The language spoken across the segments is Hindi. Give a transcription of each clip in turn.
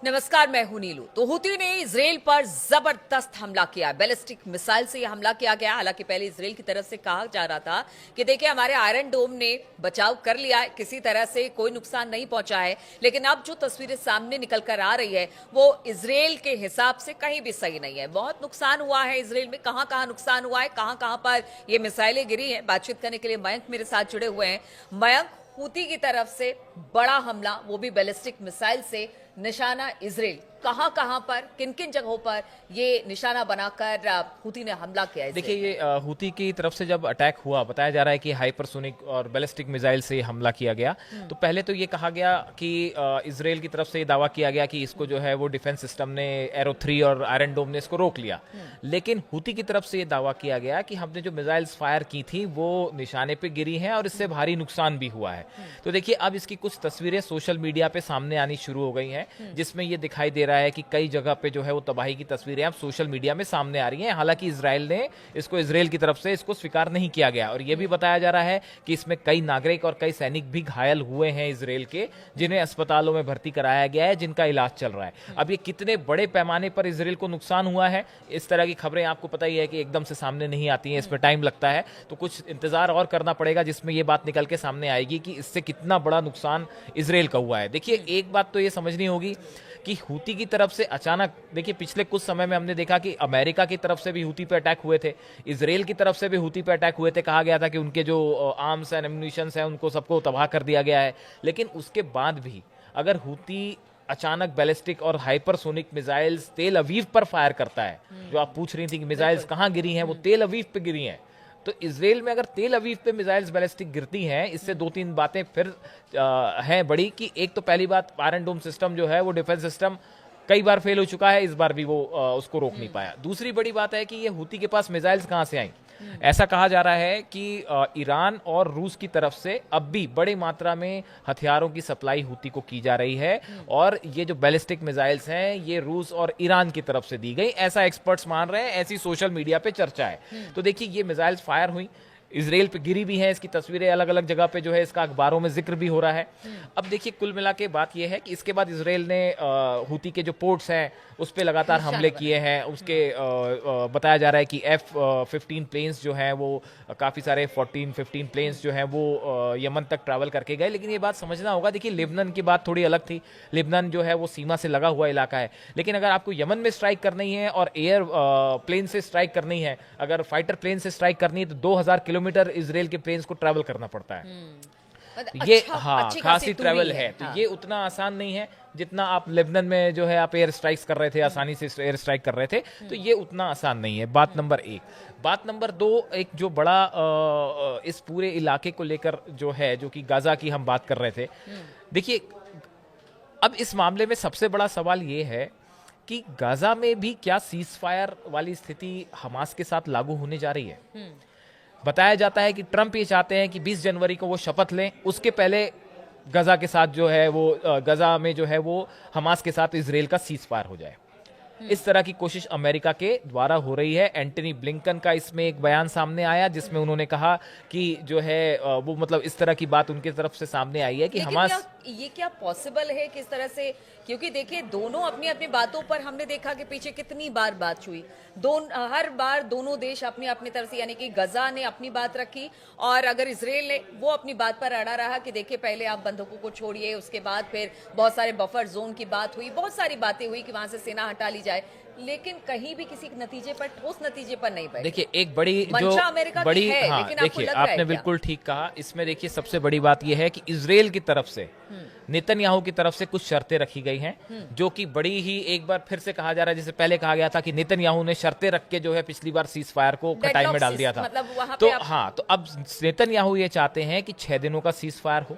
नमस्कार, मैं हूं नीलू। तो हुती ने इजराइल पर जबरदस्त हमला किया। बैलिस्टिक मिसाइल से यह हमला किया गया। हालांकि पहले इजराइल की तरफ से कहा जा रहा था कि देखिए हमारे आयरन डोम ने बचाव कर लिया है, किसी तरह से कोई नुकसान नहीं पहुंचा है। लेकिन अब जो तस्वीरें सामने निकल कर आ रही है वो इजराइल के हिसाब से कहीं भी सही नहीं है। बहुत नुकसान हुआ है इजराइल में। कहां कहां नुकसान हुआ है, कहां कहां पर ये मिसाइलें गिरी हैं, बातचीत करने के लिए मयंक मेरे साथ जुड़े हुए हैं। मयंक, हुती की तरफ से बड़ा हमला, वो भी बैलिस्टिक मिसाइल से, निशाना इजराइल। कहां कहां पर, किन किन जगहों पर ये निशाना बनाकर हुती ने हमला किया है? देखिए, ये हुती की तरफ से जब अटैक हुआ, बताया जा रहा है कि हाइपरसोनिक और बैलिस्टिक मिसाइल से हमला किया गया। तो पहले तो ये कहा गया कि इजराइल की तरफ से ये दावा किया गया कि इसको जो है वो डिफेंस सिस्टम ने, एरो 3 और आयरन डोम ने इसको रोक लिया। लेकिन हुती की तरफ से ये दावा किया गया कि हमने जो मिसाइल्स फायर की थी वो निशाने पे गिरी हैं और इससे भारी नुकसान भी हुआ है। तो देखिए, अब इसकी कुछ तस्वीरें सोशल मीडिया पे सामने आनी शुरू हो गई हैं, जिसमें ये दिखाई दे रहा है कि कई जगह पे जो है वो तबाही की तस्वीरें अब सोशल मीडिया में सामने आ रही हैं। हालांकि इजराइल ने इजराइल की तरफ से इसको स्वीकार नहीं किया गया और ये भी बताया जा रहा है कि इसमें कई नागरिक और कई सैनिक भी घायल हुए हैं इजराइल के, जिन्हें अस्पतालों में भर्ती कराया गया है, जिनका इलाज चल रहा है। अब ये कितने बड़े पैमाने पर इजराइल को नुकसान हुआ है, इस तरह की खबरें आपको पता ही है कि एकदम से सामने नहीं आती हैं, इसमें टाइम लगता है। तो कुछ इंतजार और करना पड़ेगा जिसमें ये बात निकल के सामने आएगी कि इससे कितना बड़ा नुकसान इजराइल का हुआ है। देखिए, एक बात तो ये समझनी होगी कि हुती की तरफ से अचानक, देखिए पिछले कुछ समय में हमने देखा कि अमेरिका की तरफ से भी हुती पे अटैक हुए थे, इजराइल की तरफ से भी हुती पे अटैक हुए थे। कहा गया था कि उनके जो आर्म्स एंड एम्युनिशंस हैं उनको सबको तबाह कर दिया गया है। लेकिन उसके बाद भी अगर हुती अचानक बैलिस्टिक और हाइपरसोनिक मिसाइल्स तेल अवीव पर फायर करता है, जो आप पूछ रही थी कि मिसाइल्स कहाँ गिरी हैं, वो तेल अवीव पे गिरी हैं। तो इजराइल में अगर तेल अवीव पे मिसाइल्स बैलिस्टिक गिरती हैं, इससे दो तीन बातें फिर हैं बड़ी। कि एक तो पहली बात, आयरन डोम सिस्टम जो है वो डिफेंस सिस्टम कई बार फेल हो चुका है, इस बार भी वो उसको रोक नहीं पाया। दूसरी बड़ी बात है कि ये हुती के पास मिसाइल्स कहां से आई। ऐसा कहा जा रहा है कि ईरान और रूस की तरफ से अब भी बड़ी मात्रा में हथियारों की सप्लाई हुती को की जा रही है और ये जो बैलिस्टिक मिसाइल्स हैं ये रूस और ईरान की तरफ से दी गई, ऐसा एक्सपर्ट्स मान रहे हैं, ऐसी सोशल मीडिया पे चर्चा है। तो देखिए, ये मिसाइल्स फायर हुई, इजराइल पे गिरी भी हैं, इसकी तस्वीरें अलग अलग जगह पे जो है इसका अखबारों में जिक्र भी हो रहा है। अब देखिए, कुल मिला के बात यह है कि इसके बाद इजराइल ने हुती के जो पोर्ट्स हैं उस पे लगातार हमले किए हैं। उसके बताया जा रहा है कि F-15 प्लेन्स जो हैं वो काफ़ी सारे 14-15 प्लेन्स जो हैं वो यमन तक ट्रैवल करके गए। लेकिन ये बात समझना होगा, देखिए लेबनान की बात थोड़ी अलग थी। लेबनान जो है वो सीमा से लगा हुआ इलाका है, लेकिन अगर आपको यमन में स्ट्राइक करनी है और एयर प्लेन से स्ट्राइक करनी है, अगर फाइटर प्लेन से स्ट्राइक करनी है तो 2000 किलोमीटर इजराइल के प्लेन्स को ट्रैवल करना पड़ता है। ये खासी ट्रैवल है। तो ये उतना आसान नहीं है जितना आप लेबनान में जो है आप एयर स्ट्राइक्स कर रहे थे, आसानी से एयर स्ट्राइक कर रहे थे। तो ये उतना आसान नहीं है, बात नंबर एक। बात नंबर दो, एक जो बड़ा इस पूरे इलाके को लेकर जो है, जो कि गाजा की हम बात कर रहे थे। देखिए, अब इस मामले में सबसे बड़ा सवाल ये है कि गाजा में भी क्या सीज फायर वाली स्थिति हमास के साथ लागू होने जा रही है। बताया जाता है कि ट्रंप ये चाहते हैं कि 20 जनवरी को वो शपथ लें, उसके पहले गजा के साथ जो है वो गजा में जो है वो हमास के साथ इजराइल का सीज फायर हो जाए। इस तरह की कोशिश अमेरिका के द्वारा हो रही है। एंटनी ब्लिंकन का इसमें एक बयान सामने आया जिसमें उन्होंने कहा कि जो है वो मतलब इस तरह की बात उनकी तरफ से सामने आई है कि हमास, ये क्या पॉसिबल है किस तरह से? क्योंकि देखिए, दोनों अपनी अपनी बातों पर हमने देखा कि पीछे कितनी बार बात हुई, हर बार दोनों देश अपनी अपनी तरफ से, यानी कि गजा ने अपनी बात रखी और अगर इजराइल ने वो अपनी बात पर अड़ा रहा कि देखिए पहले आप बंधकों को छोड़िए, उसके बाद फिर बहुत सारे बफर जोन की बात हुई, बहुत सारी बातें हुई कि वहां से सेना हटा ली जाए, लेकिन कहीं भी किसी नतीजे पर, ठोस नतीजे पर नहीं बैठे। देखिए, एक बड़ी बड़ी है, हाँ, लेकिन देखिए आपने बिल्कुल ठीक कहा। इसमें देखिए सबसे बड़ी बात यह है कि इजराइल की तरफ से, नेतन्याहू की तरफ से कुछ शर्तें रखी गई हैं, जो कि बड़ी ही, एक बार फिर से कहा जा रहा है, जैसे पहले कहा गया था कि नेतन्याहू ने शर्तें रख के जो है पिछली बार सीज फायर को खटाई में डाल दिया था। तो हाँ, तो अब नेतन्याहू ये चाहते हैं कि 6 दिनों का सीज फायर हो,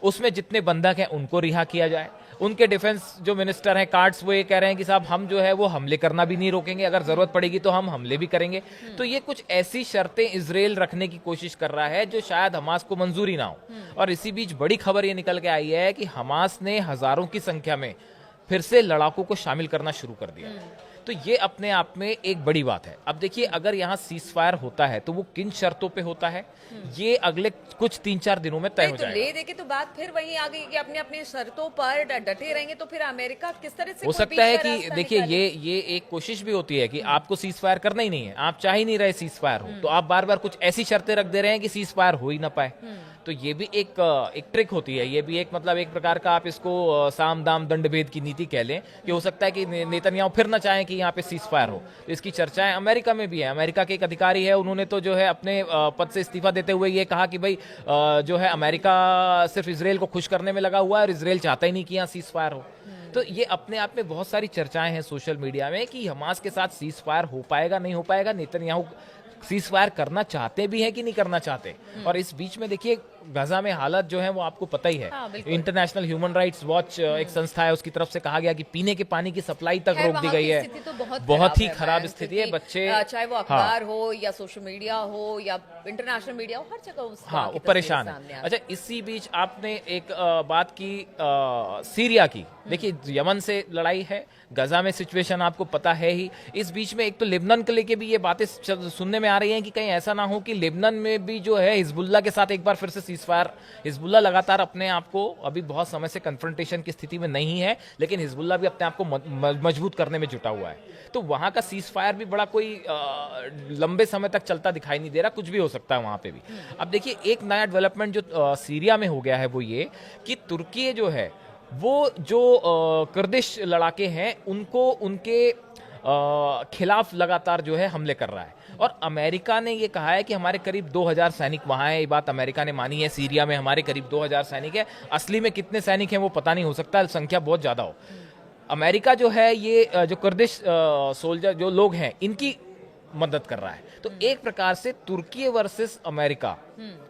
उसमें जितने बंधक हैं उनको रिहा किया जाए। उनके डिफेंस जो मिनिस्टर हैं कार्ड्स, वो ये कह रहे हैं कि साहब हम जो है वो हमले करना भी नहीं रोकेंगे, अगर जरूरत पड़ेगी तो हम हमले भी करेंगे। तो ये कुछ ऐसी शर्तें इजराइल रखने की कोशिश कर रहा है जो शायद हमास को मंजूरी ना हो। और इसी बीच बड़ी खबर ये निकल के आई है कि हमास ने हजारों की संख्या में फिर से लड़ाकों को शामिल करना शुरू कर दिया। तो ये अपने आप में एक बड़ी बात है। अब देखिए, अगर यहाँ सीज फायर होता है तो वो किन शर्तों पे होता है, ये अगले कुछ 3-4 दिनों में तय हो तो जाएगा। ले देके तो बात फिर वही आ गई कि अपने अपने शर्तों पर डटे रहेंगे, तो फिर अमेरिका किस तरह से हो कोई सकता है बीच का कि रास्ता देखिए निकाले? ये एक कोशिश भी होती है कि आपको सीज फायर करना ही नहीं है, आप चाह ही नहीं रहे सीज फायर हो, तो आप बार बार कुछ ऐसी शर्तें रख दे रहे हैं कि सीज फायर हो ही ना पाए। तो ये भी एक ट्रिक होती है, ये भी एक मतलब एक प्रकार का आप इसको साम दाम दंड भेद की नीति कह लें कि हो सकता है कि नेतन्याहू फिर ना चाहें कि यहाँ पे सीज फायर हो। तो इसकी चर्चाएं अमेरिका में भी है। अमेरिका के एक अधिकारी है, उन्होंने तो जो है अपने पद से इस्तीफा देते हुए ये कहा कि भाई जो है अमेरिका सिर्फ इसराइल को खुश करने में लगा हुआ है और इसराइल चाहता ही नहीं कि यहाँ सीज फायर हो। तो ये अपने आप में बहुत सारी चर्चाएं हैं सोशल मीडिया में कि हमास के साथ सीज फायर हो पाएगा नहीं हो पाएगा, नेतन्याहू सीज फायर करना चाहते भी हैं कि नहीं करना चाहते। और इस बीच में देखिए गाजा में हालत जो है वो आपको पता ही है। हाँ, इंटरनेशनल ह्यूमन राइट्स वॉच एक संस्था है, उसकी तरफ से कहा गया कि पीने के पानी की सप्लाई तक खैर, रोक दी वहाँ गई की है। स्थिति तो बहुत ही खराब खराब है, स्थिति है। बच्चे चाहे वो अखबार हो या सोशल मीडिया हो या इंटरनेशनल मीडिया हो, हर जगह हाँ वो परेशान है। अच्छा, इसी बीच आपने एक बात की सीरिया की। देखिए, यमन से लड़ाई है, गजा में सिचुएशन आपको पता है ही। इस बीच में एक तो लेबनान को लेके भी ये बातें सुनने में आ रही हैं कि कहीं ऐसा ना हो कि लेबनान में भी जो है हिजबुल्ला के साथ एक बार फिर से सीज फायर। हिजबुल्ला लगातार अपने आप को अभी बहुत समय से कन्फ्रंटेशन की स्थिति में नहीं है, लेकिन हिजबुल्ला भी अपने आप को मजबूत करने में जुटा हुआ है। तो वहां का सीज फायर भी बड़ा कोई लंबे समय तक चलता दिखाई नहीं दे रहा, कुछ भी हो सकता है वहां पे भी। अब देखिए, एक नया डेवलपमेंट जो सीरिया में हो गया है वो ये कि तुर्की जो है वो जो कुर्दिश लड़ाके हैं उनको उनके खिलाफ लगातार जो है हमले कर रहा है। और अमेरिका ने ये कहा है कि हमारे करीब 2000 सैनिक वहां है। ये बात अमेरिका ने मानी है। सीरिया में हमारे करीब 2000 सैनिक है। असली में कितने सैनिक हैं वो पता नहीं, हो सकता है संख्या बहुत ज्यादा हो। अमेरिका जो है ये जो कुर्दिश सोल्जर जो लोग हैं इनकी मदद कर रहा है। तो एक प्रकार से तुर्की वर्सेस अमेरिका,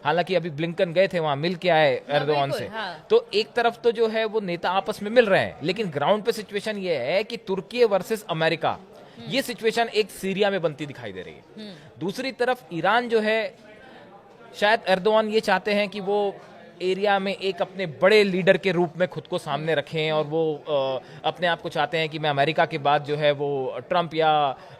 हालांकि अभी ब्लिंकन गए थे वहां, मिल के आए एर्दोगान से। हाँ। तो एक तरफ तो जो है वो नेता आपस में मिल रहे हैं, लेकिन ग्राउंड पे सिचुएशन ये है कि तुर्की वर्सेस अमेरिका, ये सिचुएशन एक सीरिया में बनती दिखाई दे रही है। दूसरी तरफ ईरान जो है, शायद एर्दोगान ये चाहते हैं कि वो एरिया में एक अपने बड़े लीडर के रूप में खुद को सामने रखें, और वो अपने आप को चाहते हैं कि मैं अमेरिका के बाद जो है वो ट्रंप या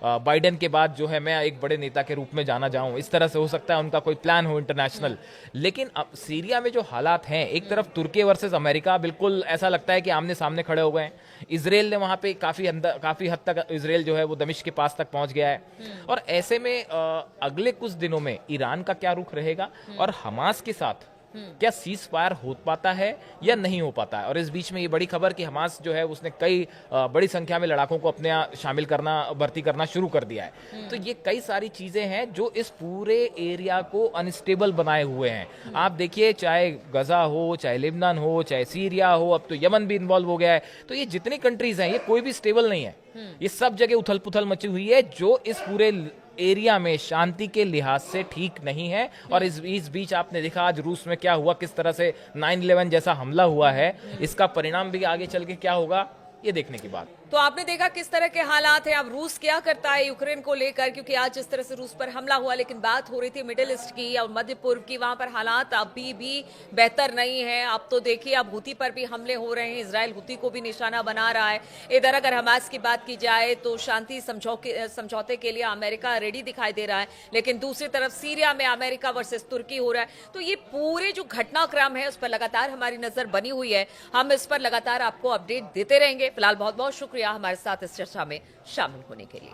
बाइडेन के बाद जो है मैं एक बड़े नेता के रूप में जाना जाऊं। इस तरह से हो सकता है उनका कोई प्लान हो इंटरनेशनल। लेकिन अब सीरिया में जो हालात हैं, एक तरफ तुर्की वर्सेस अमेरिका, बिल्कुल ऐसा लगता है कि आमने सामने खड़े हो गए हैं। इसराइल ने वहां पे काफी हद तक इसराइल जो है वो दमिश्क के पास तक पहुंच गया है। और ऐसे में अगले कुछ दिनों में ईरान का क्या रुख रहेगा और हमास के साथ क्या सीज फायर हो पाता है या नहीं हो पाता है। और इस बीच में ये बड़ी खबर कि हमास जो है उसने कई बड़ी संख्या में लड़ाकों को अपने यहाँ शामिल करना, भर्ती करना शुरू कर दिया है। तो ये कई सारी चीजें हैं जो इस पूरे एरिया को अनस्टेबल बनाए हुए हैं। आप देखिए, चाहे गजा हो, चाहे लेबनान हो, चाहे सीरिया हो, अब तो यमन भी इन्वॉल्व हो गया है। तो ये जितनी कंट्रीज हैं, ये कोई भी स्टेबल नहीं है। ये सब जगह उथल पुथल मची हुई है, जो इस पूरे एरिया में शांति के लिहाज से ठीक नहीं है। और इस बीच आपने देखा आज रूस में क्या हुआ, किस तरह से 9/11 जैसा हमला हुआ है। इसका परिणाम भी आगे चल के क्या होगा, ये देखने की बात। तो आपने देखा किस तरह के हालात हैं। अब रूस क्या करता है यूक्रेन को लेकर, क्योंकि आज जिस तरह से रूस पर हमला हुआ, लेकिन बात हो रही थी मिडिल ईस्ट की और मध्य पूर्व की, वहां पर हालात अभी भी बेहतर नहीं है। अब तो देखिए, अब हुती पर भी हमले हो रहे हैं, इजराइल हुती को भी निशाना बना रहा है। इधर अगर हमास की बात की जाए तो शांति समझौते के लिए अमेरिका रेडी दिखाई दे रहा है, लेकिन दूसरी तरफ सीरिया में अमेरिका वर्सेस तुर्की हो रहा है। तो ये पूरे जो घटनाक्रम है उस पर लगातार हमारी नजर बनी हुई है। हम इस पर लगातार आपको अपडेट देते रहेंगे। फिलहाल बहुत बहुत शुक्रिया हमारे साथ इस चर्चा में शामिल होने के लिए।